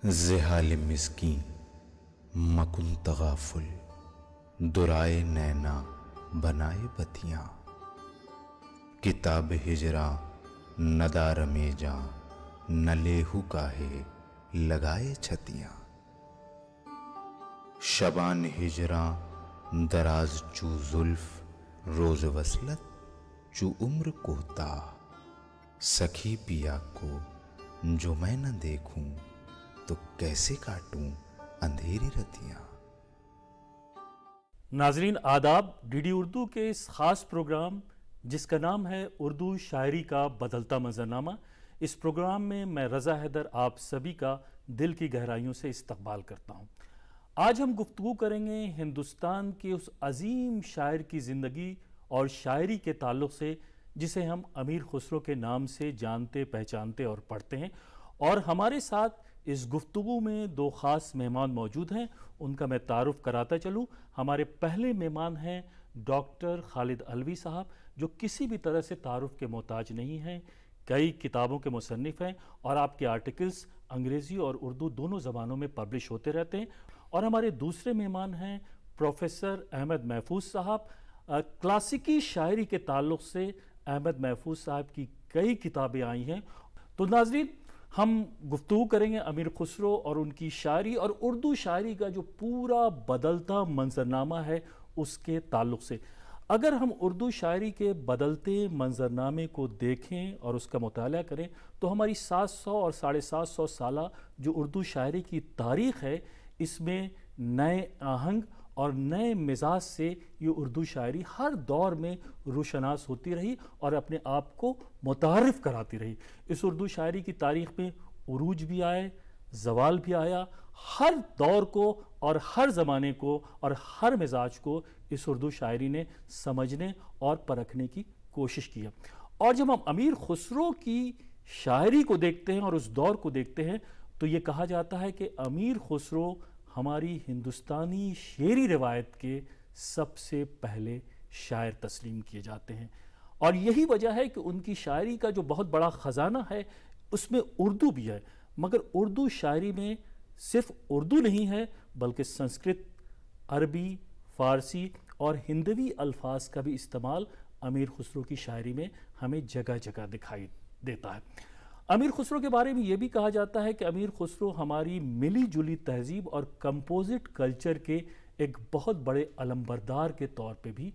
زحال مسکین مکن تغافل، درائے نینا بنائے بتیاں، کتاب ہجراں ندار میں جاں، نہ لیہو کاہے لگائے چھتیاں، شبان ہجراں دراز چو زلف، روز وصلت چو عمر کوتاہ، سکھی پیا کو جو میں نہ دیکھوں تو کیسے کاٹوں اندھیری رتیاں۔ ناظرین آداب، ڈی ڈی اردو کے اس خاص پروگرام جس کا نام ہے اردو شاعری کا بدلتا منظرنامہ، اس پروگرام میں رضا حیدر آپ سبھی کا دل کی گہرائیوں سے استقبال کرتا ہوں۔ آج ہم گفتگو کریں گے ہندوستان کے اس عظیم شاعر کی زندگی اور شاعری کے تعلق سے جسے ہم امیر خسرو کے نام سے جانتے، پہچانتے اور پڑھتے ہیں، اور ہمارے ساتھ اس گفتگو میں دو خاص مہمان موجود ہیں، ان کا میں تعارف کراتا چلوں۔ ہمارے پہلے مہمان ہیں ڈاکٹر خالد علوی صاحب، جو کسی بھی طرح سے تعارف کے محتاج نہیں ہیں، کئی کتابوں کے مصنف ہیں اور آپ کے آرٹیکلز انگریزی اور اردو دونوں زبانوں میں پبلش ہوتے رہتے ہیں۔ اور ہمارے دوسرے مہمان ہیں پروفیسر احمد محفوظ صاحب۔ کلاسیکی شاعری کے تعلق سے احمد محفوظ صاحب کی کئی کتابیں آئی ہیں۔ تو ناظرین، ہم گفتگو کریں گے امیر خسرو اور ان کی شاعری اور اردو شاعری کا جو پورا بدلتا منظرنامہ ہے اس کے تعلق سے۔ اگر ہم اردو شاعری کے بدلتے منظرنامے کو دیکھیں اور اس کا مطالعہ کریں تو ہماری 700 اور 750 سالہ جو اردو شاعری کی تاریخ ہے، اس میں نئے آہنگ اور نئے مزاج سے یہ اردو شاعری ہر دور میں روشناس ہوتی رہی اور اپنے آپ کو متعارف کراتی رہی۔ اس اردو شاعری کی تاریخ میں عروج بھی آئے، زوال بھی آیا، ہر دور کو اور ہر زمانے کو اور ہر مزاج کو اس اردو شاعری نے سمجھنے اور پرکھنے کی کوشش کی ہے۔ اور جب ہم امیر خسرو کی شاعری کو دیکھتے ہیں اور اس دور کو دیکھتے ہیں تو یہ کہا جاتا ہے کہ امیر خسرو ہماری ہندوستانی شعری روایت کے سب سے پہلے شاعر تسلیم کیے جاتے ہیں، اور یہی وجہ ہے کہ ان کی شاعری کا جو بہت بڑا خزانہ ہے اس میں اردو بھی ہے، مگر اردو شاعری میں صرف اردو نہیں ہے بلکہ سنسکرت، عربی، فارسی اور ہندوی الفاظ کا بھی استعمال امیر خسرو کی شاعری میں ہمیں جگہ جگہ دکھائی دیتا ہے۔ امیر خسرو کے بارے میں یہ بھی کہا جاتا ہے کہ امیر خسرو ہماری ملی جلی تہذیب اور کمپوزٹ کلچر کے ایک بہت بڑے علمبردار کے طور پہ بھی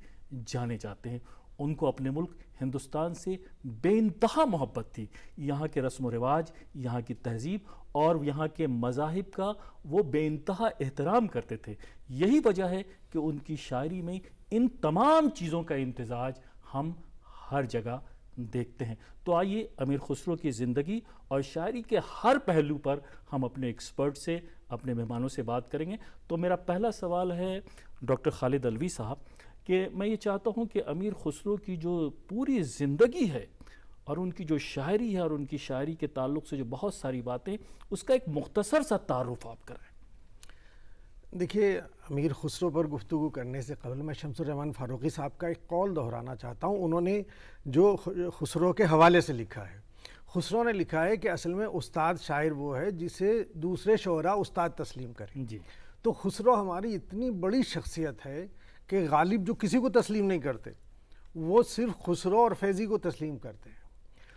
جانے جاتے ہیں۔ ان کو اپنے ملک ہندوستان سے بے انتہا محبت تھی، یہاں کے رسم و رواج، یہاں کی تہذیب اور یہاں کے مذاہب کا وہ بے انتہا احترام کرتے تھے۔ یہی وجہ ہے کہ ان کی شاعری میں ان تمام چیزوں کا امتزاج ہم ہر جگہ دیکھتے ہیں۔ تو آئیے امیر خسرو کی زندگی اور شاعری کے ہر پہلو پر ہم اپنے ایکسپرٹ سے، اپنے مہمانوں سے بات کریں گے۔ تو میرا پہلا سوال ہے ڈاکٹر خالد علوی صاحب کہ میں یہ چاہتا ہوں کہ امیر خسرو کی جو پوری زندگی ہے اور ان کی جو شاعری ہے اور ان کی شاعری کے تعلق سے جو بہت ساری باتیں، اس کا ایک مختصر سا تعارف آپ کریں۔ دیکھیے، امیر خسرو پر گفتگو کرنے سے قبل میں شمس الرحمن فاروقی صاحب کا ایک قول دہرانا چاہتا ہوں۔ انہوں نے جو خسرو کے حوالے سے لکھا ہے، خسرو نے لکھا ہے کہ اصل میں استاد شاعر وہ ہے جسے دوسرے شعراء استاد تسلیم کریں۔ جی، تو خسرو ہماری اتنی بڑی شخصیت ہے کہ غالب جو کسی کو تسلیم نہیں کرتے، وہ صرف خسرو اور فیضی کو تسلیم کرتے ہیں۔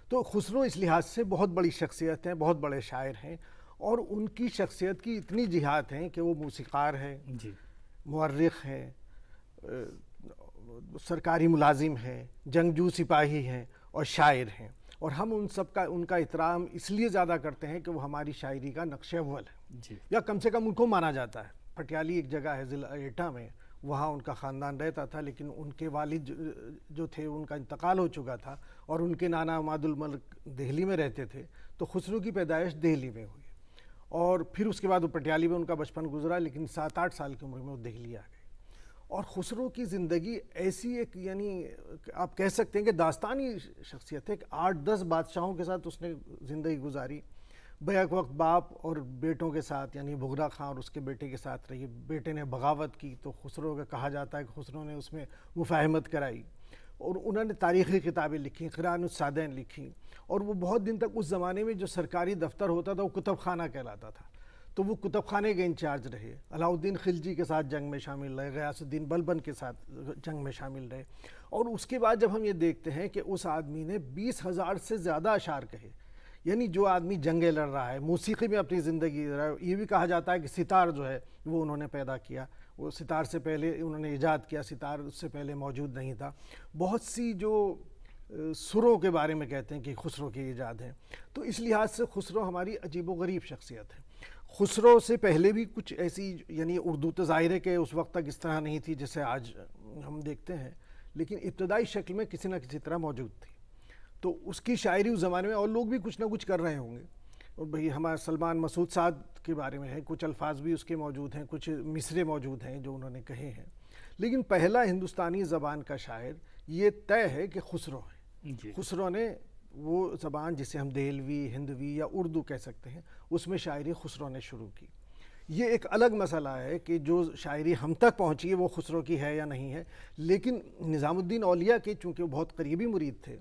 تو خسرو اس لحاظ سے بہت بڑی شخصیت ہیں، بہت بڑے شاعر ہیں، اور ان کی شخصیت کی اتنی جہات ہیں کہ وہ موسیقار ہیں، جی، مورخ ہیں، سرکاری ملازم ہیں، جنگجو سپاہی ہیں اور شاعر ہیں، اور ہم ان کا احترام اس لیے زیادہ کرتے ہیں کہ وہ ہماری شاعری کا نقش اول ہے، جی، یا کم سے کم ان کو مانا جاتا ہے۔ پٹیالی ایک جگہ ہے ضلع ایٹا میں، وہاں ان کا خاندان رہتا تھا، لیکن ان کے والد جو تھے ان کا انتقال ہو چکا تھا، اور ان کے نانا عماد الملک دہلی میں رہتے تھے، تو خسرو کی پیدائش دہلی میں ہوئی، اور پھر اس کے بعد وہ پٹیالی میں ان کا بچپن گزرا، لیکن 7-8 سال کی عمر میں وہ دہلی آ گئے۔ اور خسرو کی زندگی ایسی ایک، یعنی آپ کہہ سکتے ہیں کہ داستانی شخصیت ہے کہ 8-10 بادشاہوں کے ساتھ اس نے زندگی گزاری، بیک وقت باپ اور بیٹوں کے ساتھ، یعنی بغرا خان اور اس کے بیٹے کے ساتھ رہی۔ بیٹے نے بغاوت کی تو خسرو کا کہا جاتا ہے کہ خسرو نے اس میں مفاہمت کرائی، اور انہوں نے تاریخی کتابیں لکھی، قرآن الصادین لکھی، اور وہ بہت دن تک اس زمانے میں جو سرکاری دفتر ہوتا تھا وہ کتب خانہ کہلاتا تھا۔ تو وہ کتب خانے کے انچارج رہے، علاء الدین خلجی کے ساتھ جنگ میں شامل رہے، غیاث الدین بلبن کے ساتھ جنگ میں شامل رہے، اور اس کے بعد جب ہم یہ دیکھتے ہیں کہ اس آدمی نے 20,000 سے زیادہ اشعار کہے، یعنی جو آدمی جنگیں لڑ رہا ہے، موسیقی میں اپنی زندگی دے رہا ہے، یہ بھی کہا جاتا ہے کہ ستار جو ہے وہ انہوں نے پیدا کیا، وہ ستار سے پہلے انہوں نے ایجاد کیا، ستار اس سے پہلے موجود نہیں تھا۔ بہت سی جو سروں کے بارے میں کہتے ہیں کہ خسرو کی ایجاد ہے، تو اس لحاظ سے خسرو ہماری عجیب و غریب شخصیت ہے۔ خسرو سے پہلے بھی کچھ ایسی، یعنی اردو تو ظاہر ہے کہ اس وقت تک اس طرح نہیں تھی جیسے آج ہم دیکھتے ہیں، لیکن ابتدائی شکل میں کسی نہ کسی طرح موجود تھی۔ تو اس کی شاعری اس زمانے میں، اور لوگ بھی کچھ نہ کچھ کر رہے ہوں گے، اور بھئی ہمارا سلمان مسعود سعد کے بارے میں ہے، کچھ الفاظ بھی اس کے موجود ہیں، کچھ مصرے موجود ہیں جو انہوں نے کہے ہیں، لیکن پہلا ہندوستانی زبان کا شاعر یہ طے ہے کہ خسرو ہے۔ خسرو نے وہ زبان جسے ہم دہلوی، ہندوی یا اردو کہہ سکتے ہیں، اس میں شاعری خسرو نے شروع کی۔ یہ ایک الگ مسئلہ ہے کہ جو شاعری ہم تک پہنچی ہے وہ خسرو کی ہے یا نہیں ہے، لیکن نظام الدین اولیاء کے چونکہ وہ بہت قریبی مرید تھے،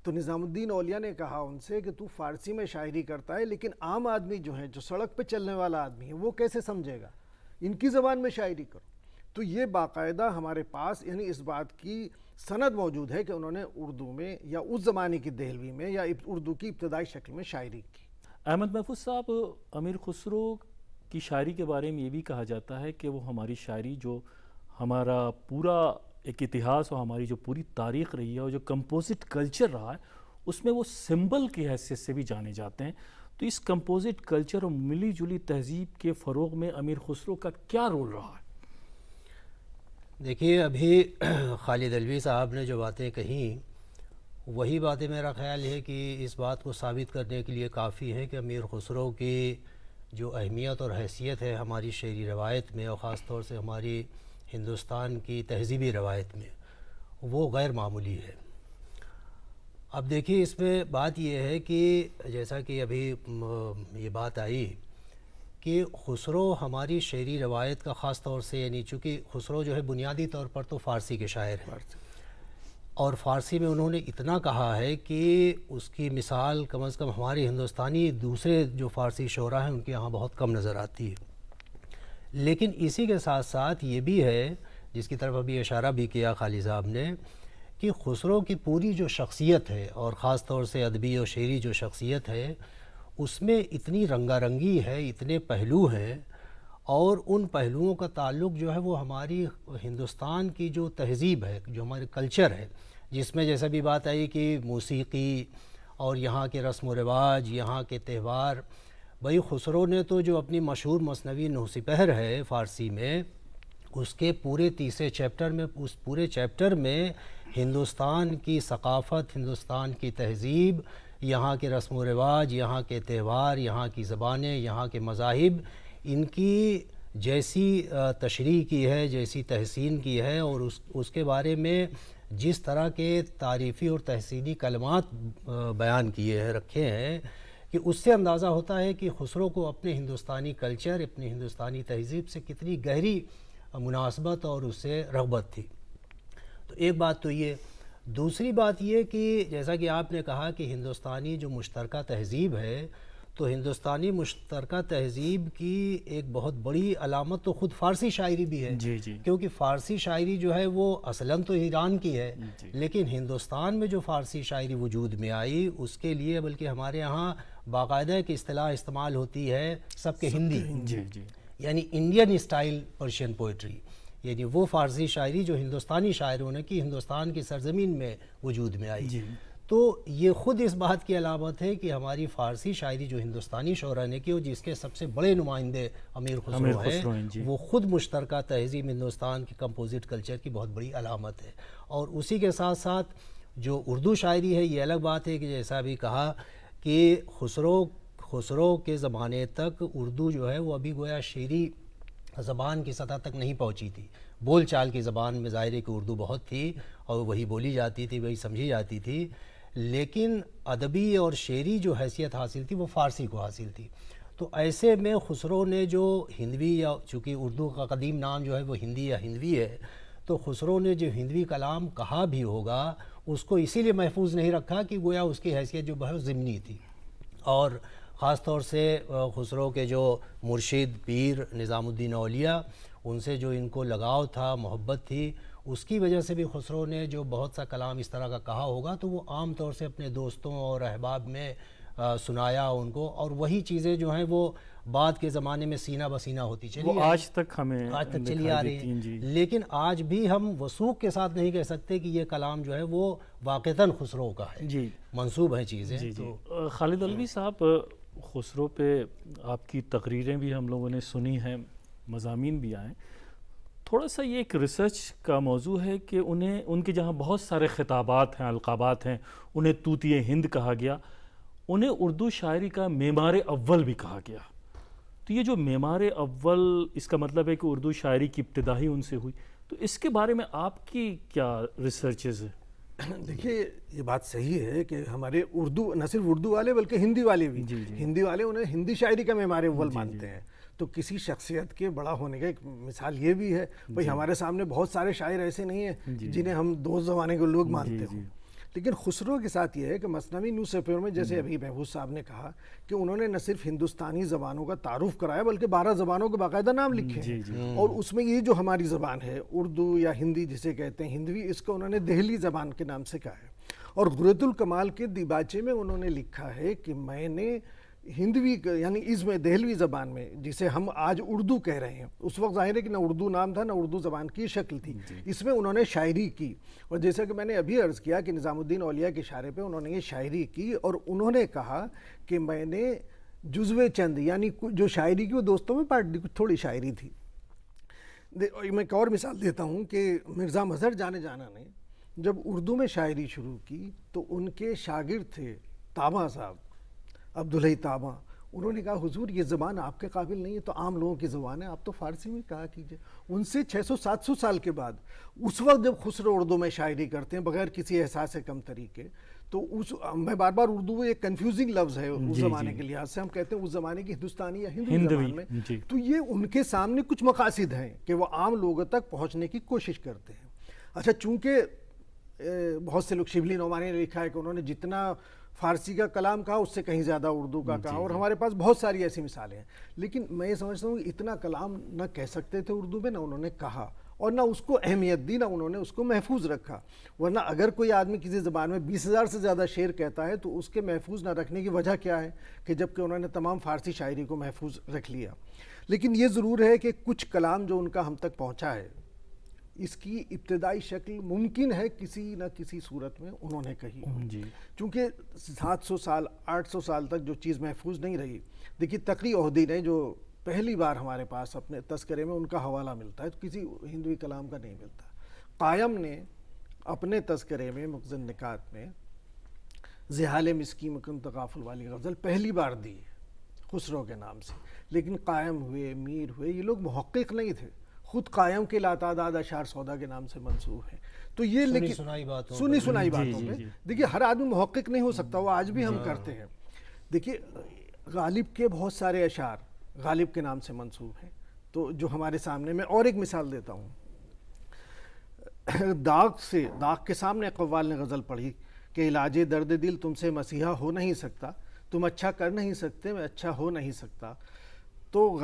تو نظام الدین اولیاء نے کہا ان سے کہ تو فارسی میں شاعری کرتا ہے، لیکن عام آدمی جو ہے، جو سڑک پہ چلنے والا آدمی ہے، وہ کیسے سمجھے گا، ان کی زبان میں شاعری کرو۔ تو یہ باقاعدہ ہمارے پاس یعنی اس بات کی سند موجود ہے کہ انہوں نے اردو میں یا اس زمانے کی دہلوی میں یا اردو کی ابتدائی شکل میں شاعری کی۔ احمد محفوظ صاحب، امیر خسرو کی شاعری کے بارے میں یہ بھی کہا جاتا ہے کہ وہ ہماری شاعری، جو ہمارا پورا ایک اتہاس اور ہماری جو پوری تاریخ رہی ہے اور جو کمپوزٹ کلچر رہا ہے، اس میں وہ سمبل کی حیثیت سے بھی جانے جاتے ہیں۔ تو اس کمپوزٹ کلچر اور ملی جلی تہذیب کے فروغ میں امیر خسرو کا کیا رول رہا ہے؟ دیکھیے، ابھی خالد علوی صاحب نے جو باتیں کہیں، وہی باتیں میرا خیال ہے کہ اس بات کو ثابت کرنے کے لیے کافی ہے کہ امیر خسرو کی جو اہمیت اور حیثیت ہے ہماری شعری روایت میں، اور خاص طور سے ہماری ہندوستان کی تہذیبی روایت میں، وہ غیر معمولی ہے۔ اب دیکھیے، اس میں بات یہ ہے کہ جیسا کہ ابھی یہ بات آئی کہ خسرو ہماری شعری روایت کا خاص طور سے، یعنی چونکہ خسرو جو ہے بنیادی طور پر تو فارسی کے شاعر ہیں، اور فارسی میں انہوں نے اتنا کہا ہے کہ اس کی مثال کم از کم ہمارے ہندوستانی دوسرے جو فارسی شعراء ہیں ان کے یہاں بہت کم نظر آتی ہے۔ لیکن اسی کے ساتھ ساتھ یہ بھی ہے، جس کی طرف ابھی اشارہ بھی کیا خالی صاحب نے، کہ خسرو کی پوری جو شخصیت ہے، اور خاص طور سے ادبی اور شعری جو شخصیت ہے، اس میں اتنی رنگا رنگی ہے، اتنے پہلو ہیں، اور ان پہلوؤں کا تعلق جو ہے وہ ہماری ہندوستان کی جو تہذیب ہے، جو ہمارے کلچر ہے، جس میں جیسا بھی بات آئی کہ موسیقی اور یہاں کے رسم و رواج، یہاں کے تہوار۔ بھئی خسرو نے تو جو اپنی مشہور مثنوی نوح سپہر ہے فارسی میں، اس کے پورے تیسرے چیپٹر میں، اس پورے چیپٹر میں ہندوستان کی ثقافت، ہندوستان کی تہذیب، یہاں کے رسم و رواج، یہاں کے تہوار، یہاں کی زبانیں، یہاں کے مذاہب، ان کی جیسی تشریح کی ہے، جیسی تحسین کی ہے، اور اس کے بارے میں جس طرح کے تعریفی اور تحسینی کلمات بیان کیے ہیں، رکھے ہیں، کہ اس سے اندازہ ہوتا ہے کہ خسرو کو اپنے ہندوستانی کلچر، اپنی ہندوستانی تہذیب سے کتنی گہری مناسبت اور اس سے رغبت تھی۔ تو ایک بات تو یہ۔ دوسری بات یہ کہ جیسا کہ آپ نے کہا کہ ہندوستانی جو مشترکہ تہذیب ہے، تو ہندوستانی مشترکہ تہذیب کی ایک بہت بڑی علامت تو خود فارسی شاعری بھی ہے، کیونکہ فارسی شاعری جو ہے وہ اصلاً تو ایران کی ہے، لیکن ہندوستان میں جو فارسی شاعری وجود میں آئی، اس کے لیے بلکہ ہمارے ہاں باقاعدہ ایک اصطلاح استعمال ہوتی ہے سب کے ہندی، یعنی انڈین اسٹائل پرشین پوئٹری، یعنی وہ فارسی شاعری جو ہندوستانی شاعروں نے کی، ہندوستان کی سرزمین میں وجود میں آئی۔ تو یہ خود اس بات کی علامت ہے کہ ہماری فارسی شاعری جو ہندوستانی شعراء نے کی، اور جس کے سب سے بڑے نمائندے امیر خسرو ہیں، وہ خود مشترکہ تہذیب ہندوستان کے کمپوزٹ کلچر کی بہت بڑی علامت ہے۔ اور اسی کے ساتھ ساتھ جو اردو شاعری ہے، یہ الگ بات ہے کہ جیسا بھی کہا کہ خسرو کے زمانے تک اردو جو ہے وہ ابھی گویا شعری زبان کی سطح تک نہیں پہنچی تھی۔ بول چال کی زبان میں ظاہر ہے کہ اردو بہت تھی اور وہی بولی جاتی تھی، وہی سمجھی جاتی تھی، لیکن ادبی اور شعری جو حیثیت حاصل تھی وہ فارسی کو حاصل تھی۔ تو ایسے میں خسرو نے جو ہندوی، یا چونکہ اردو کا قدیم نام جو ہے وہ ہندی یا ہندوی ہے، تو خسرو نے جو ہندوی کلام کہا بھی ہوگا اس کو اسی لیے محفوظ نہیں رکھا کہ گویا اس کی حیثیت جو بہت ضمنی تھی، اور خاص طور سے خسرو کے جو مرشد پیر نظام الدین اولیاء، ان سے جو ان کو لگاؤ تھا، محبت تھی، اس کی وجہ سے بھی خسرو نے جو بہت سا کلام اس طرح کا کہا ہوگا تو وہ عام طور سے اپنے دوستوں اور احباب میں سنایا ان کو، اور وہی چیزیں جو ہیں وہ بعد کے زمانے میں سینہ بسینہ ہوتی چلی وہ آج تک ہمیں آج تک چلی آ رہی ہیں، لیکن آج بھی ہم وثوق کے ساتھ نہیں کہہ سکتے کہ یہ کلام جو ہے وہ واقعتاً خسرو کا ہے، جی منسوب ہیں چیزیں۔ تو خالد علوی صاحب، خسرو پہ آپ کی تقریریں بھی ہم لوگوں نے سنی ہیں، مضامین بھی آئے، تھوڑا سا یہ ایک ریسرچ کا موضوع ہے کہ انہیں ان کے جہاں بہت سارے خطابات ہیں، القابات ہیں، انہیں طوطی ہند کہا گیا، انہیں اردو شاعری کا معمار اول بھی کہا گیا۔ تو یہ جو معمار اول، اس کا مطلب ہے کہ اردو شاعری کی ابتدا ہی ان سے ہوئی، تو اس کے بارے میں آپ کی کیا ریسرچز ہیں؟ دیکھیے یہ بات صحیح ہے کہ ہمارے اردو، نہ صرف اردو والے بلکہ ہندی والے بھی، ہندی والے انہیں ہندی شاعری کا معمار اول مانتے ہیں۔ تو کسی شخصیت کے بڑا ہونے کا ایک مثال یہ بھی ہے، بھئی ہمارے سامنے بہت سارے شاعر ایسے نہیں ہیں جنہیں ہم دوست زمانے کے لوگ مانتے ہوں، لیکن خسرو کے ساتھ یہ ہے کہ مثنوی نو صفر میں، جیسے ابھی محفوظ صاحب نے کہا کہ انہوں نے نہ صرف ہندوستانی زبانوں کا تعارف کرایا بلکہ 12 زبانوں کے باقاعدہ نام لکھے ہیں، اور اس میں یہ جو ہماری زبان ہے اردو یا ہندی جسے کہتے ہیں ہندوی، اس کو انہوں نے دہلی زبان کے نام سے کہا ہے، اور غرۃ الکمال کے دیباچے میں انہوں نے لکھا ہے کہ میں نے ہندوی یعنی اس میں دہلوی زبان میں، جسے ہم آج اردو کہہ رہے ہیں، اس وقت ظاہر ہے کہ نہ اردو نام تھا نہ اردو زبان کی شکل تھی، اس میں انہوں نے شاعری کی، اور جیسا کہ میں نے ابھی عرض کیا کہ نظام الدین اولیاء کے اشارے پہ انہوں نے یہ شاعری کی، اور انہوں نے کہا کہ میں نے جزو چند، یعنی جو شاعری کی وہ دوستوں میں پارٹ دی، کچھ تھوڑی شاعری تھی۔ میں ایک اور مثال دیتا ہوں کہ مرزا مظہر جانے جانا نے جب اردو میں شاعری شروع کی تو ان کے شاگرد تھے طابہ صاحب، عبدالحی طابہ، انہوں نے کہا حضور یہ زبان آپ کے قابل نہیں ہے، تو عام لوگوں کی زبان ہے، آپ تو فارسی میں کہا کیجئے۔ ان سے 600-700 سال کے بعد اس وقت جب خسرو اردو میں شاعری کرتے ہیں بغیر کسی احساس کم طریقے، تو میں بار بار اردو ایک کنفیوزنگ لفظ ہے اس زمانے کے لحاظ سے، ہم کہتے ہیں اس زمانے کی ہندوستانی یا ہندوی زبان میں، تو یہ ان کے سامنے کچھ مقاصد ہیں کہ وہ عام لوگوں تک پہنچنے کی کوشش کرتے ہیں۔ اچھا، چونکہ بہت سے لوگ، شبلی نعمانی نے لکھا ہے کہ انہوں نے جتنا فارسی کا کلام کہا اس سے کہیں زیادہ اردو کا کہا، اور ہمارے پاس بہت ساری ایسی مثالیں ہیں، لیکن میں یہ سمجھتا ہوں کہ اتنا کلام نہ کہہ سکتے تھے اردو میں، نہ انہوں نے کہا، اور نہ اس کو اہمیت دی، نہ انہوں نے اس کو محفوظ رکھا، ورنہ اگر کوئی آدمی کسی زبان میں 20,000 سے زیادہ شعر کہتا ہے تو اس کے محفوظ نہ رکھنے کی وجہ کیا ہے کہ جبکہ انہوں نے تمام فارسی شاعری کو محفوظ رکھ لیا۔ لیکن یہ ضرور ہے کہ کچھ کلام جو ان کا ہم تک پہنچا ہے، اس کی ابتدائی شکل ممکن ہے کسی نہ کسی صورت میں انہوں نے کہی، چونکہ 700 سال 800 سال تک جو چیز محفوظ نہیں رہی۔ دیکھیے تقی عہدی نے جو پہلی بار ہمارے پاس اپنے تذکرے میں ان کا حوالہ ملتا ہے، تو کسی ہندوی کلام کا نہیں ملتا۔ قائم نے اپنے تذکرے میں مخزن نکات میں زحال مسکی مکن تغافل والی غزل پہلی بار دی خسرو کے نام سے، لیکن قائم ہوئے، میر ہوئے، یہ لوگ محقق نہیں تھے، خود قائم کے لاتعداد اشعار سودا کے نام سے منسوب ہیں، تو یہ لیکن سنی سنائی باتوں میں دیکھیے ہر آدمی محقق نہیں ہو سکتا، وہ آج بھی ہم کرتے ہیں۔ دیکھیے غالب کے بہت سارے اشعار غالب کے نام سے منسوب ہیں، تو جو ہمارے سامنے، میں اور ایک مثال دیتا ہوں، داغ کے سامنے قوال نے غزل پڑھی کہ علاج درد دل تم سے مسیحا ہو نہیں سکتا، تم اچھا کر نہیں سکتے، میں اچھا ہو نہیں سکتا۔ تو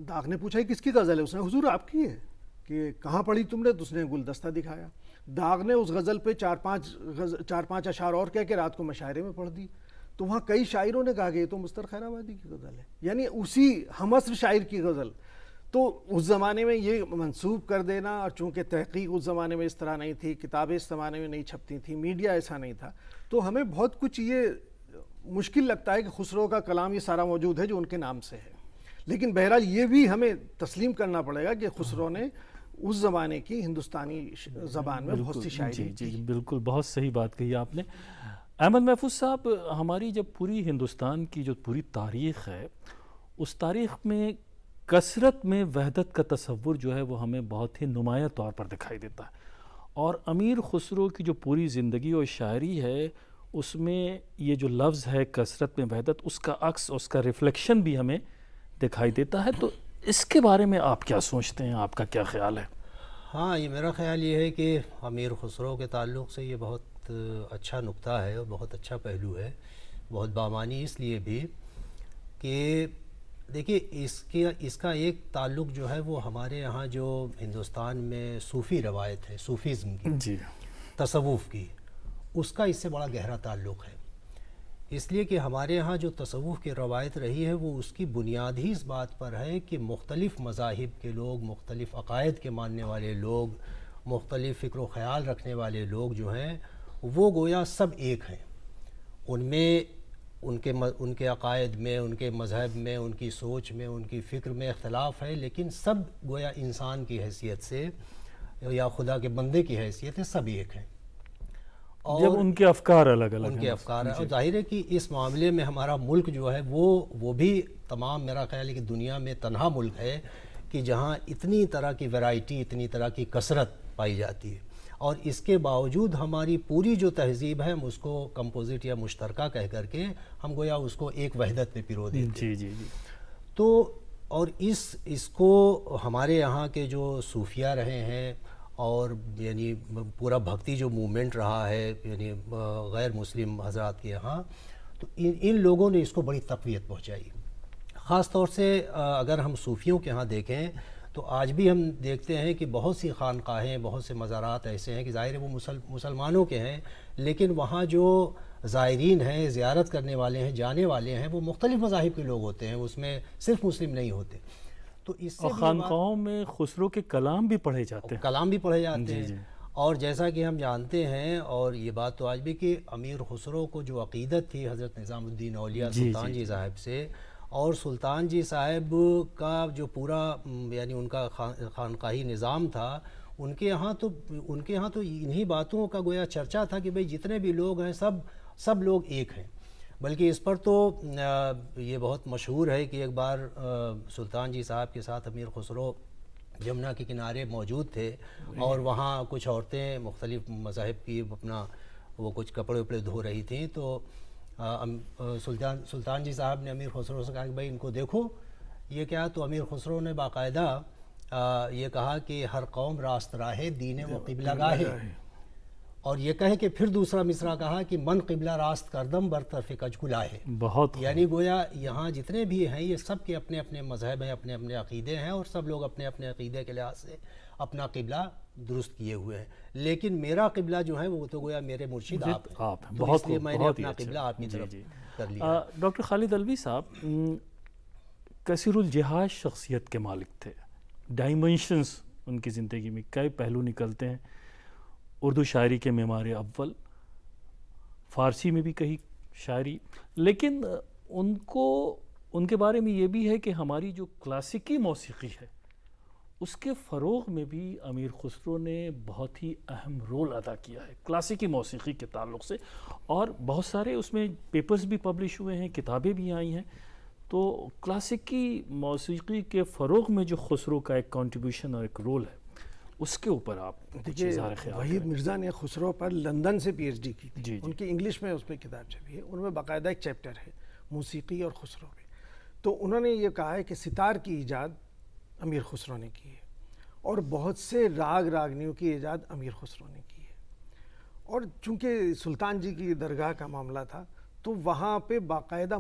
داغ نے پوچھا کس کی غزل ہے؟ اس نے حضور آپ کی ہے، کہ کہاں پڑھی تم نے؟ تو اس نے گلدستہ دکھایا، داغ نے اس غزل پہ 4-5 اشعار اور کہہ کے رات کو مشاعرے میں پڑھ دی، تو وہاں کئی شاعروں نے کہا کہ یہ تو مستر خیر آبادی کی غزل ہے، یعنی اسی ہمعصر شاعر کی غزل۔ تو اس زمانے میں یہ منسوب کر دینا، اور چونکہ تحقیق اس زمانے میں اس طرح نہیں تھی، کتابیں اس زمانے میں نہیں چھپتی تھیں، میڈیا ایسا نہیں تھا، تو ہمیں بہت کچھ یہ مشکل لگتا ہے کہ خسرو کا کلام یہ سارا موجود ہے جو ان کے نام سے ہے، لیکن بہرحال یہ بھی ہمیں تسلیم کرنا پڑے گا کہ خسرو نے اس زمانے کی ہندوستانی زبان میں بہت سی شاعری کی۔ جی بالکل، بہت صحیح بات کہی آپ نے۔ احمد محفوظ صاحب، ہماری جب پوری ہندوستان کی جو پوری تاریخ ہے، اس تاریخ میں کثرت میں وحدت کا تصور جو ہے وہ ہمیں بہت ہی نمایاں طور پر دکھائی دیتا ہے، اور امیر خسرو کی جو پوری زندگی اور شاعری ہے اس میں یہ جو لفظ ہے کثرت میں وحدت، اس کا عکس، اس کا ریفلیکشن بھی ہمیں دکھائی دیتا ہے۔ تو اس کے بارے میں آپ کیا سوچتے ہیں، آپ کا کیا خیال ہے؟ ہاں، یہ میرا خیال یہ ہے کہ امیر خسرو کے تعلق سے یہ بہت اچھا نکتہ ہے اور بہت اچھا پہلو ہے، بہت بامانی اس لیے بھی کہ دیکھیے اس کا ایک تعلق جو ہے وہ ہمارے یہاں جو ہندوستان میں صوفی روایت ہے، صوفیزم کی، جی تصوف کی، اس کا اس سے بڑا گہرا تعلق ہے، اس لیے کہ ہمارے ہاں جو تصوف کی روایت رہی ہے وہ اس کی بنیاد ہی اس بات پر ہے کہ مختلف مذاہب کے لوگ، مختلف عقائد کے ماننے والے لوگ، مختلف فکر و خیال رکھنے والے لوگ جو ہیں وہ گویا سب ایک ہیں، ان میں ان کے عقائد میں، ان کے مذہب میں، ان کی سوچ میں، ان کی فکر میں اختلاف ہے، لیکن سب گویا انسان کی حیثیت سے یا خدا کے بندے کی حیثیت سے سب ایک ہیں، جب ان کے افکار الگ الگ ان کے افکار ہیں۔ اور ظاہر ہے کہ اس معاملے میں ہمارا ملک جو ہے وہ بھی تمام، میرا خیال ہے کہ دنیا میں تنہا ملک ہے کہ جہاں اتنی طرح کی ویرائٹی، اتنی طرح کی کثرت پائی جاتی ہے، اور اس کے باوجود ہماری پوری جو تہذیب ہے ہم اس کو کمپوزٹ یا مشترکہ کہہ کر کے ہم گویا اس کو ایک وحدت میں پیرو دیتے ہیں۔ جی جی جی تو اور اس کو ہمارے یہاں کے جو صوفیہ رہے ہیں اور یعنی پورا بھکتی جو موومنٹ رہا ہے یعنی غیر مسلم حضرات کے یہاں، تو ان لوگوں نے اس کو بڑی تقویت پہنچائی۔ خاص طور سے اگر ہم صوفیوں کے ہاں دیکھیں تو آج بھی ہم دیکھتے ہیں کہ بہت سی خانقاہیں، بہت سے مزارات ایسے ہیں کہ ظاہر ہے وہ مسلمانوں کے ہیں، لیکن وہاں جو زائرین ہیں، زیارت کرنے والے ہیں، جانے والے ہیں، وہ مختلف مذاہب کے لوگ ہوتے ہیں، اس میں صرف مسلم نہیں ہوتے۔ تو اس سے اور خانقاہوں میں خسرو کے کلام بھی پڑھے جاتے ہیں، کلام بھی پڑھے جاتے ہیں، اور جیسا کہ ہم جانتے ہیں اور یہ بات تو آج بھی کہ امیر خسرو کو جو عقیدت تھی حضرت نظام الدین اولیاء سلطان جی صاحب سے، اور سلطان جی صاحب کا جو پورا یعنی ان کا خانقاہی نظام تھا، ان کے یہاں تو انہی باتوں کا گویا چرچا تھا کہ بھئی جتنے بھی لوگ ہیں سب لوگ ایک ہیں۔ بلکہ اس پر تو یہ بہت مشہور ہے کہ ایک بار سلطان جی صاحب کے ساتھ امیر خسرو جمنا کے کنارے موجود تھے، اور وہاں کچھ عورتیں مختلف مذاہب کی اپنا وہ کچھ کپڑے وپڑے دھو رہی تھیں، تو سلطان جی صاحب نے امیر خسرو سے کہا کہ بھائی ان کو دیکھو یہ کیا، تو امیر خسرو نے باقاعدہ یہ کہا کہ ہر قوم راست راہ دین و قبلہ گاہ ہے، اور یہ کہے کہ پھر دوسرا مصرع کہا کہ من قبلہ راست کردم بر طرف کج کلا ہے۔ بہت یعنی گویا یہاں جتنے بھی ہیں یہ سب کے اپنے اپنے مذہب ہیں، اپنے اپنے عقیدے ہیں، اور سب لوگ اپنے اپنے عقیدے کے لحاظ سے اپنا قبلہ درست کیے ہوئے ہیں، لیکن میرا قبلہ جو ہے وہ تو گویا میرے مرشد آپ ہیں، ہیں۔ تو اس لیے میں نے اپنا قبلہ آپ کی طرف کر لیا۔ ڈاکٹر خالد علوی صاحب کثیر الجہاد شخصیت کے مالک تھے، ڈائمنشنز ان کی زندگی میں کئی پہلو نکلتے ہیں، اردو شاعری کے معمار اول، فارسی میں بھی کئی شاعری، لیکن ان کے بارے میں یہ بھی ہے کہ ہماری جو کلاسیکی موسیقی ہے اس کے فروغ میں بھی امیر خسرو نے بہت ہی اہم رول ادا کیا ہے کلاسیکی موسیقی کے تعلق سے، اور بہت سارے اس میں پیپرز بھی پبلش ہوئے ہیں، کتابیں بھی آئی ہیں۔ تو کلاسیکی موسیقی کے فروغ میں جو خسرو کا ایک کنٹریبیوشن اور ایک رول ہے، اس کے اوپر آپ دیکھیے وحید مرزا نے خسرو پر لندن سے پی ایچ ڈی کی تھی، ان کی انگلش میں اس پہ کتاب چھپی ہے، ان میں باقاعدہ ایک چیپٹر ہے موسیقی اور خسرو میں، تو انہوں نے یہ کہا ہے کہ ستار کی ایجاد امیر خسرو نے کی ہے، اور بہت سے راگنیوں کی ایجاد امیر خسرو نے کی ہے، اور چونکہ سلطان جی کی درگاہ کا معاملہ تھا تو وہاں پہ باقاعدہ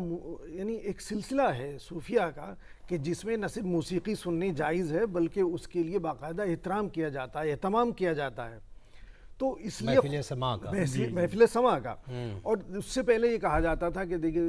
یعنی ایک سلسلہ ہے صوفیہ کا کہ جس میں نہ صرف موسیقی سننی جائز ہے بلکہ اس کے لیے باقاعدہ احترام کیا جاتا ہے، اہتمام کیا جاتا ہے، تو اس لیے محفل سماع کا۔ اور اس سے پہلے یہ کہا جاتا تھا کہ دیکھیے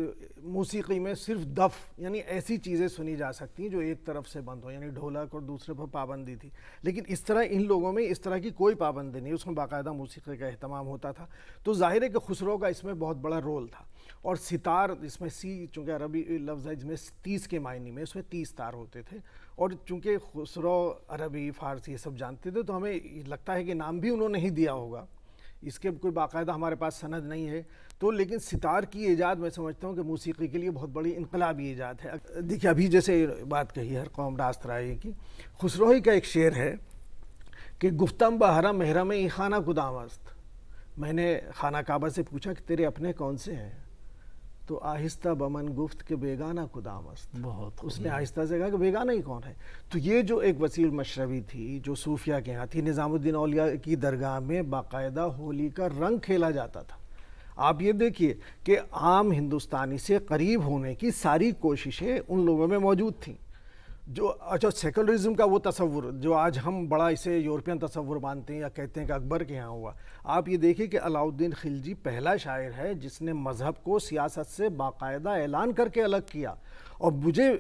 موسیقی میں صرف دف یعنی ایسی چیزیں سنی جا سکتی ہیں جو ایک طرف سے بند ہو، یعنی ڈھولک، اور دوسرے پر پابندی تھی، لیکن اس طرح ان لوگوں میں اس طرح کی کوئی پابندی نہیں، اس میں باقاعدہ موسیقی کا اہتمام ہوتا تھا۔ تو ظاہر ہے کہ خسرو کا اس میں بہت بڑا رول تھا، اور ستار اس میں چونکہ عربی لفظ ہے جس میں 30 کے معنی میں، اس میں 30 تار ہوتے تھے، اور چونکہ خسرو عربی فارسی یہ سب جانتے تھے تو ہمیں لگتا ہے کہ نام بھی انہوں نے ہی دیا ہوگا، اس کے کوئی باقاعدہ ہمارے پاس سند نہیں ہے، تو لیکن ستار کی ایجاد میں سمجھتا ہوں کہ موسیقی کے لیے بہت بڑی انقلابی ایجاد ہے۔ دیکھیے ابھی جیسے بات کہی ہر قوم راست رائے کی، خسرو ہی کا ایک شعر ہے کہ گفتم بحرم محرم ای خانہ کدام است، میں نے خانہ کعبہ سے پوچھا کہ تیرے اپنے کون سے ہیں، تو آہستہ بمن گفت کہ بیگانہ کدام است، اس نے آہستہ سے کہا کہ بیگانہ ہی کون ہے۔ تو یہ جو ایک وسیل مشربی تھی جو صوفیہ کے ہاں تھی، نظام الدین اولیاء کی درگاہ میں باقاعدہ ہولی کا رنگ کھیلا جاتا تھا۔ آپ یہ دیکھیے کہ عام ہندوستانی سے قریب ہونے کی ساری کوششیں ان لوگوں میں موجود تھیں. جو اچھا سیکولرزم کا وہ تصور جو آج ہم بڑا اسے یورپین تصور مانتے ہیں یا کہتے ہیں کہ اکبر کے ہاں ہوا, آپ یہ دیکھیں کہ علاؤالدین خلجی پہلا شاعر ہے جس نے مذہب کو سیاست سے باقاعدہ اعلان کر کے الگ کیا. اور مجھے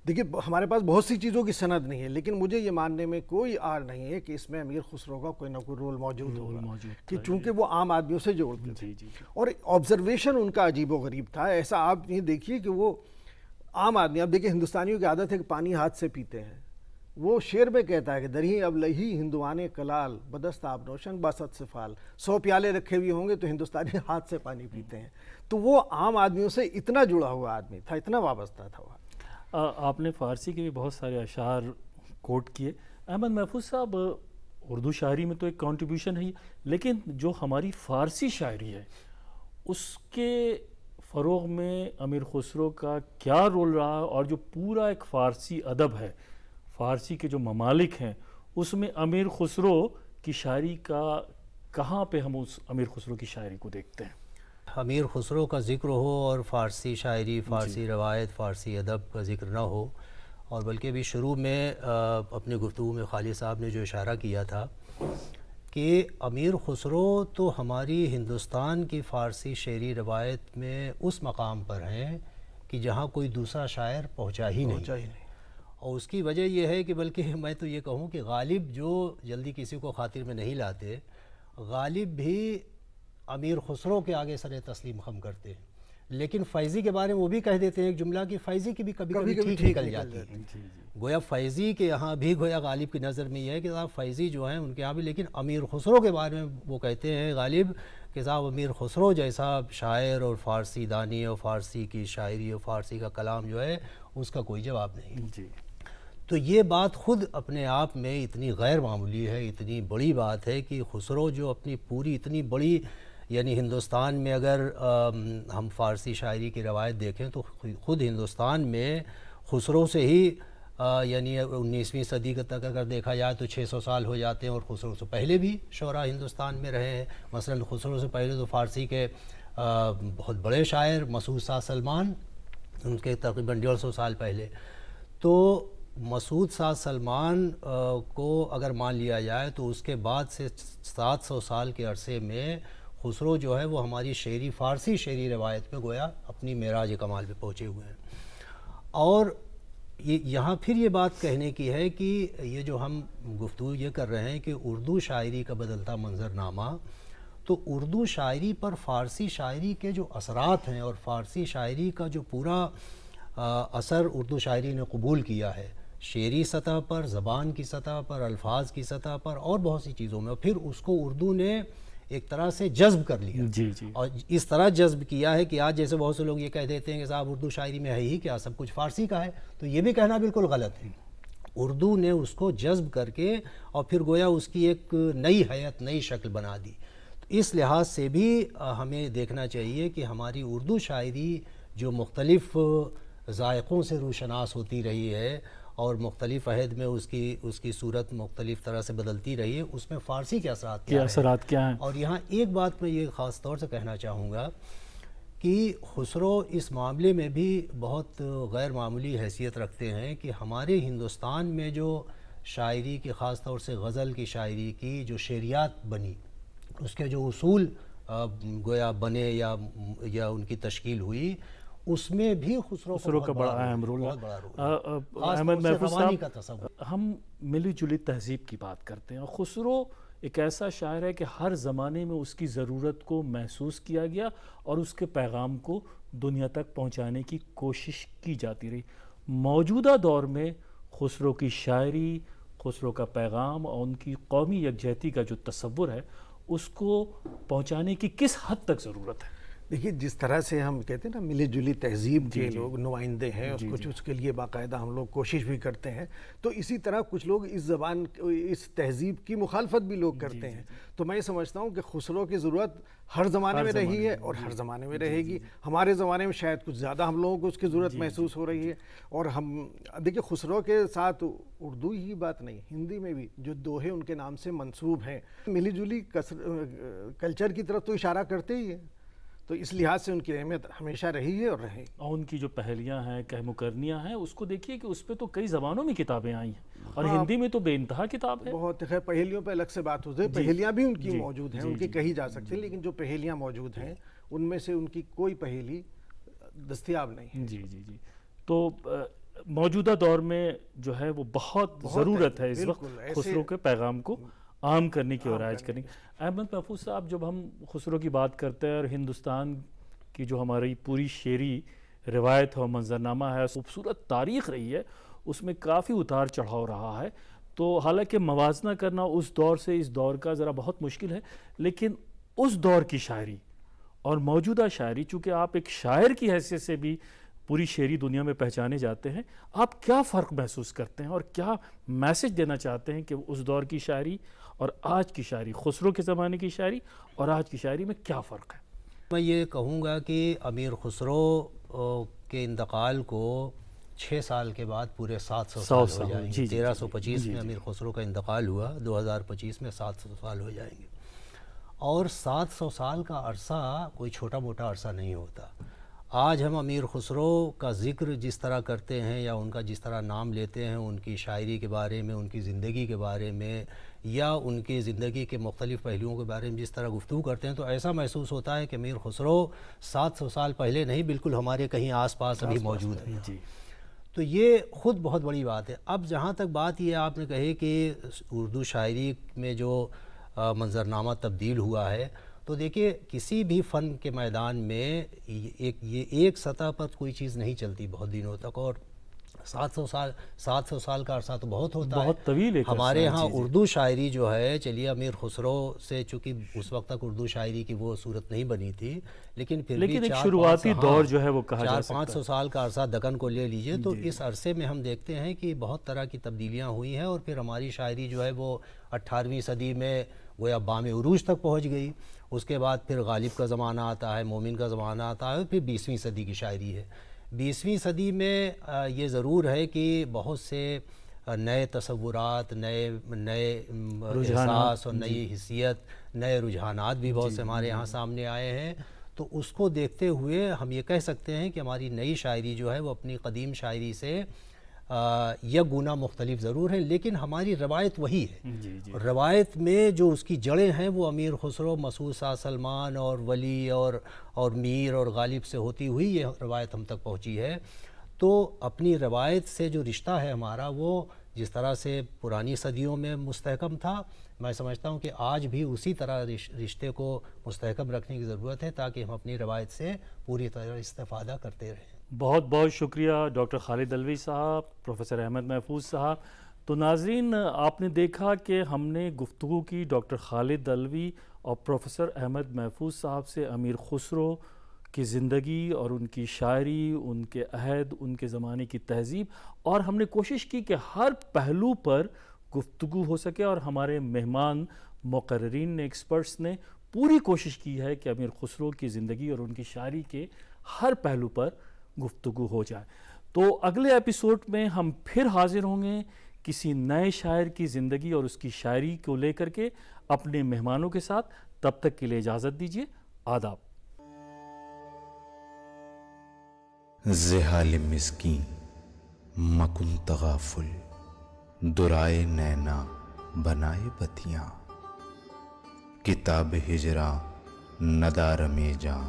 دیکھیے ہمارے پاس بہت سی چیزوں کی سند نہیں ہے, لیکن مجھے یہ ماننے میں کوئی آر نہیں ہے کہ اس میں امیر خسرو کا کوئی نہ کوئی رول موجود ہوگا, کہ چونکہ وہ عام آدمیوں سے جوڑتے تھے. اور آبزرویشن ان کا عجیب و غریب تھا. ایسا آپ یہ دیکھیے کہ وہ عام آدمی, اب دیکھیں ہندوستانیوں کی عادت ہے کہ پانی ہاتھ سے پیتے ہیں. وہ شعر میں کہتا ہے کہ درہیں اب لہی ہندوانے کلال بدست آب نوشن باسط سے فال, 100 پیالے رکھے ہوئے ہوں گے تو ہندوستانی ہاتھ سے پانی پیتے ہیں. تو وہ عام آدمیوں سے اتنا جڑا ہوا آدمی تھا, اتنا وابستہ تھا وہ. آپ نے فارسی کے بھی بہت سارے اشعار کوٹ کیے. احمد محفوظ صاحب, اردو شاعری میں تو ایک کنٹریبیوشن ہے, لیکن جو ہماری فارسی شاعری ہے اس کے فروغ میں امیر خسرو کا کیا رول رہا, اور جو پورا ایک فارسی ادب ہے, فارسی کے جو ممالک ہیں, اس میں امیر خسرو کی شاعری کا کہاں پہ ہم اس امیر خسرو کی شاعری کو دیکھتے ہیں؟ امیر خسرو کا ذکر ہو اور فارسی شاعری, فارسی روایت, فارسی ادب کا ذکر نہ ہو, اور بلکہ بھی شروع میں اپنے گفتگو میں خالد صاحب نے جو اشارہ کیا تھا کہ امیر خسرو تو ہماری ہندوستان کی فارسی شعری روایت میں اس مقام پر ہیں کہ جہاں کوئی دوسرا شاعر پہنچا ہی نہیں. اور اس کی وجہ یہ ہے کہ بلکہ میں تو یہ کہوں کہ غالب جو جلدی کسی کو خاطر میں نہیں لاتے, غالب بھی امیر خسرو کے آگے سر تسلیم خم کرتے ہیں. لیکن فیضی کے بارے میں وہ بھی کہہ دیتے ہیں ایک جملہ کہ فیضی کی بھی کبھی کبھی ٹھیک نکل جاتی ہے. گویا فیضی کے یہاں بھی گویا غالب کی نظر میں یہ ہے کہ صاحب فیضی جو ہیں ان کے یہاں بھی, لیکن امیر خسرو کے بارے میں وہ کہتے ہیں غالب کہ صاحب امیر خسرو جیسا شاعر اور فارسی دانی اور فارسی کی شاعری اور فارسی کا کلام جو ہے اس کا کوئی جواب نہیں. تو یہ بات خود اپنے آپ میں اتنی غیر معمولی ہے, اتنی بڑی بات ہے کہ خسرو جو اپنی پوری اتنی بڑی, یعنی ہندوستان میں اگر ہم فارسی شاعری کی روایت دیکھیں تو خود ہندوستان میں خسرو سے ہی یعنی 19ویں صدی تک اگر دیکھا جائے تو 600 سال ہو جاتے ہیں, اور خسرو سے پہلے بھی شعراء ہندوستان میں رہے ہیں. مثلا خسرو سے پہلے تو فارسی کے بہت بڑے شاعر مسعود شاہ سلمان, ان کے تقریباً 150 سال پہلے. تو مسعود شاہ سلمان کو اگر مان لیا جائے تو اس کے بعد سے 700 سال کے عرصے میں خسرو جو ہے وہ ہماری شعری فارسی شعری روایت میں گویا اپنی معراج کمال پہ پہنچے ہوئے ہیں. اور یہاں پھر یہ بات کہنے کی ہے کہ یہ جو ہم گفتگو یہ کر رہے ہیں کہ اردو شاعری کا بدلتا منظرنامہ, تو اردو شاعری پر فارسی شاعری کے جو اثرات ہیں اور فارسی شاعری کا جو پورا اثر اردو شاعری نے قبول کیا ہے, شعری سطح پر, زبان کی سطح پر, الفاظ کی سطح پر اور بہت سی چیزوں میں, پھر اس کو اردو نے ایک طرح سے جذب کر لیا. اور اس طرح جذب کیا ہے کہ آج جیسے بہت سے لوگ یہ کہہ دیتے ہیں کہ صاحب اردو شاعری میں ہے ہی کیا, سب کچھ فارسی کا ہے, تو یہ بھی کہنا بالکل غلط ہے. اردو نے اس کو جذب کر کے اور پھر گویا اس کی ایک نئی حیت, نئی شکل بنا دی. تو اس لحاظ سے بھی ہمیں دیکھنا چاہیے کہ ہماری اردو شاعری جو مختلف ذائقوں سے روشناس ہوتی رہی ہے اور مختلف عہد میں اس کی صورت مختلف طرح سے بدلتی رہی ہے, اس میں فارسی کے اثرات کیا ہیں. اور یہاں ایک بات میں یہ خاص طور سے کہنا چاہوں گا کہ خسرو اس معاملے میں بھی بہت غیر معمولی حیثیت رکھتے ہیں کہ ہمارے ہندوستان میں جو شاعری کی, خاص طور سے غزل کی شاعری کی جو شعریات بنی, اس کے جو اصول گویا بنے یا ان کی تشکیل ہوئی, اس میں بھی خسرو کا بڑا اہم رول ہے. احمد محفوظ صاحب, ہم ملی جلی تہذیب کی بات کرتے ہیں, اور خسرو ایک ایسا شاعر ہے کہ ہر زمانے میں اس کی ضرورت کو محسوس کیا گیا اور اس کے پیغام کو دنیا تک پہنچانے کی کوشش کی جاتی رہی. موجودہ دور میں خسرو کی شاعری, خسرو کا پیغام اور ان کی قومی یکجہتی کا جو تصور ہے اس کو پہنچانے کی کس حد تک ضرورت ہے؟ دیکھیے جس طرح سے ہم کہتے ہیں نا ملی جلی تہذیب کے لوگ نمائندے ہیں, اس کے لیے باقاعدہ ہم لوگ کوشش بھی کرتے ہیں, تو اسی طرح کچھ لوگ اس تہذیب کی مخالفت بھی لوگ کرتے ہیں. تو میں سمجھتا ہوں کہ خسرو کی ضرورت ہر زمانے میں رہی ہے اور ہر زمانے میں رہے گی. ہمارے زمانے میں شاید کچھ زیادہ ہم لوگوں کو اس کی ضرورت محسوس ہو رہی ہے. اور ہم دیکھیے خسرو کے ساتھ اردو ہی بات نہیں, ہندی میں بھی جو دوہے ان کے نام سے منسوب ہیں, ملی جلی کلچر کی طرف تو اشارہ کرتے ہی ہیں. تو اس لحاظ سے ان کی اہمیت ہمیشہ رہی ہے اور رہے گی۔ اور ان کی جو پہلیاں ہیں کہہ مکرنیاں ہیں اس کو دیکھیے کہ اس پہ تو کئی زبانوں میں کتابیں آئی ہیں اور ہندی میں تو بے انتہا کتاب ہے۔ بہت خیر، پہیلیوں پہ الگ سے بات ہوتی ہے، پہیلیاں بھی ان کی موجود ہیں، ان کی کہی جا سکتی ہیں، لیکن جو پہیلیاں موجود ہیں ان میں سے ان کی کوئی پہیلی دستیاب نہیں ہے۔ جی جی جی، تو موجودہ دور میں جو ہے وہ بہت ضرورت ہے اس وقت خسرو کے پیغام کو عام کرنے کی اور رائج کرنے کی۔ احمد محفوظ صاحب، جب ہم خسرو کی بات کرتے ہیں اور ہندوستان کی جو ہماری پوری شعری روایت اور منظرنامہ ہے، خوبصورت تاریخ رہی ہے، اس میں کافی اتار چڑھاؤ رہا ہے، تو حالانکہ موازنہ کرنا اس دور سے اس دور کا ذرا بہت مشکل ہے، لیکن اس دور کی شاعری اور موجودہ شاعری، چونکہ آپ ایک شاعر کی حیثیت سے بھی پوری شعری دنیا میں پہچانے جاتے ہیں، آپ کیا فرق محسوس کرتے ہیں اور کیا میسج دینا چاہتے ہیں کہ اس دور کی شاعری اور آج کی شاعری، خسرو کے زمانے کی شاعری اور آج کی شاعری میں کیا فرق ہے؟ میں یہ کہوں گا کہ امیر خسرو کے انتقال کو 6 سال کے بعد پورے 700 سال ہو جائیں گے۔ 1325 میں امیر خسرو کا انتقال ہوا، 2025 میں 700 سال ہو جائیں گے، اور 700 سال کا عرصہ کوئی چھوٹا موٹا عرصہ نہیں ہوتا۔ آج ہم امیر خسرو کا ذکر جس طرح کرتے ہیں یا ان کا جس طرح نام لیتے ہیں، ان کی شاعری کے بارے میں، ان کی زندگی کے بارے میں یا ان کی زندگی کے مختلف پہلوؤں کے بارے میں جس طرح گفتگو کرتے ہیں، تو ایسا محسوس ہوتا ہے کہ امیر خسرو 700 سال پہلے نہیں، بالکل ہمارے کہیں آس پاس ابھی موجود ہیں۔ تو یہ خود بہت بڑی بات ہے۔ اب جہاں تک بات یہ آپ نے کہی کہ اردو شاعری میں جو منظرنامہ تبدیل ہوا ہے، تو دیکھیے کسی بھی فن کے میدان میں یہ ایک سطح پر کوئی چیز نہیں چلتی بہت دنوں تک، اور 700 سال کا عرصہ تو بہت ہوتا ہے، بہت طویل ایک ہمارے ہاں اردو شاعری جو ہے، چلیے امیر خسرو سے چونکہ اس وقت تک اردو شاعری کی وہ صورت نہیں بنی تھی، لیکن پھر بھی ایک شروعاتی دور جو ہے وہ کہا جا سکتا ہے۔ 400-500 سال کا عرصہ دکن کو لے لیجئے، تو اس عرصے میں ہم دیکھتے ہیں کہ بہت طرح کی تبدیلیاں ہوئی ہیں، اور پھر ہماری شاعری جو ہے وہ 18ویں صدی میں گویا بام عروج تک پہنچ گئی۔ اس کے بعد پھر غالب کا زمانہ آتا ہے، مومن کا زمانہ آتا ہے، پھر 20ویں صدی کی شاعری ہے۔ 20ویں صدی میں یہ ضرور ہے کہ بہت سے نئے تصورات، نئے احساس اور نئی حیثیت، نئے رجحانات بھی بہت سے ہمارے یہاں سامنے آئے ہیں، تو اس کو دیکھتے ہوئے ہم یہ کہہ سکتے ہیں کہ ہماری نئی شاعری جو ہے وہ اپنی قدیم شاعری سے یک گنا مختلف ضرور ہیں، لیکن ہماری روایت وہی ہے۔ روایت میں جو اس کی جڑیں ہیں وہ امیر خسرو، مسعود شاہ سلمان اور ولی اور میر اور غالب سے ہوتی ہوئی یہ روایت ہم تک پہنچی ہے۔ تو اپنی روایت سے جو رشتہ ہے ہمارا، وہ جس طرح سے پرانی صدیوں میں مستحکم تھا، میں سمجھتا ہوں کہ آج بھی اسی طرح رشتے کو مستحکم رکھنے کی ضرورت ہے، تاکہ ہم اپنی روایت سے پوری طرح استفادہ کرتے رہیں۔ بہت بہت شکریہ ڈاکٹر خالد علوی صاحب، پروفیسر احمد محفوظ صاحب۔ تو ناظرین، آپ نے دیکھا کہ ہم نے گفتگو کی ڈاکٹر خالد علوی اور پروفیسر احمد محفوظ صاحب سے امیر خسرو کی زندگی اور ان کی شاعری، ان کے عہد، ان کے زمانے کی تہذیب، اور ہم نے کوشش کی کہ ہر پہلو پر گفتگو ہو سکے، اور ہمارے مہمان مقررین نے، ایکسپرٹس نے پوری کوشش کی ہے کہ امیر خسرو کی زندگی اور ان کی شاعری کے ہر پہلو پر گفتگو ہو جائے۔ تو اگلے ایپیسوڈ میں ہم پھر حاضر ہوں گے کسی نئے شاعر کی زندگی اور اس کی شاعری کو لے کر کے اپنے مہمانوں کے ساتھ۔ تب تک کے لیے اجازت دیجیے، آداب۔ زحال مسکین مکن تغافل، درائے نینا بنائے بتیاں، کتاب ہجراں ندار میں جاں،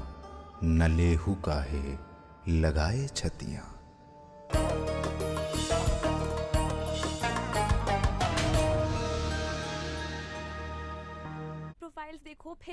نہ لیہو کاہے لگائے چھتیاں۔ پروفائلز دیکھو، پھر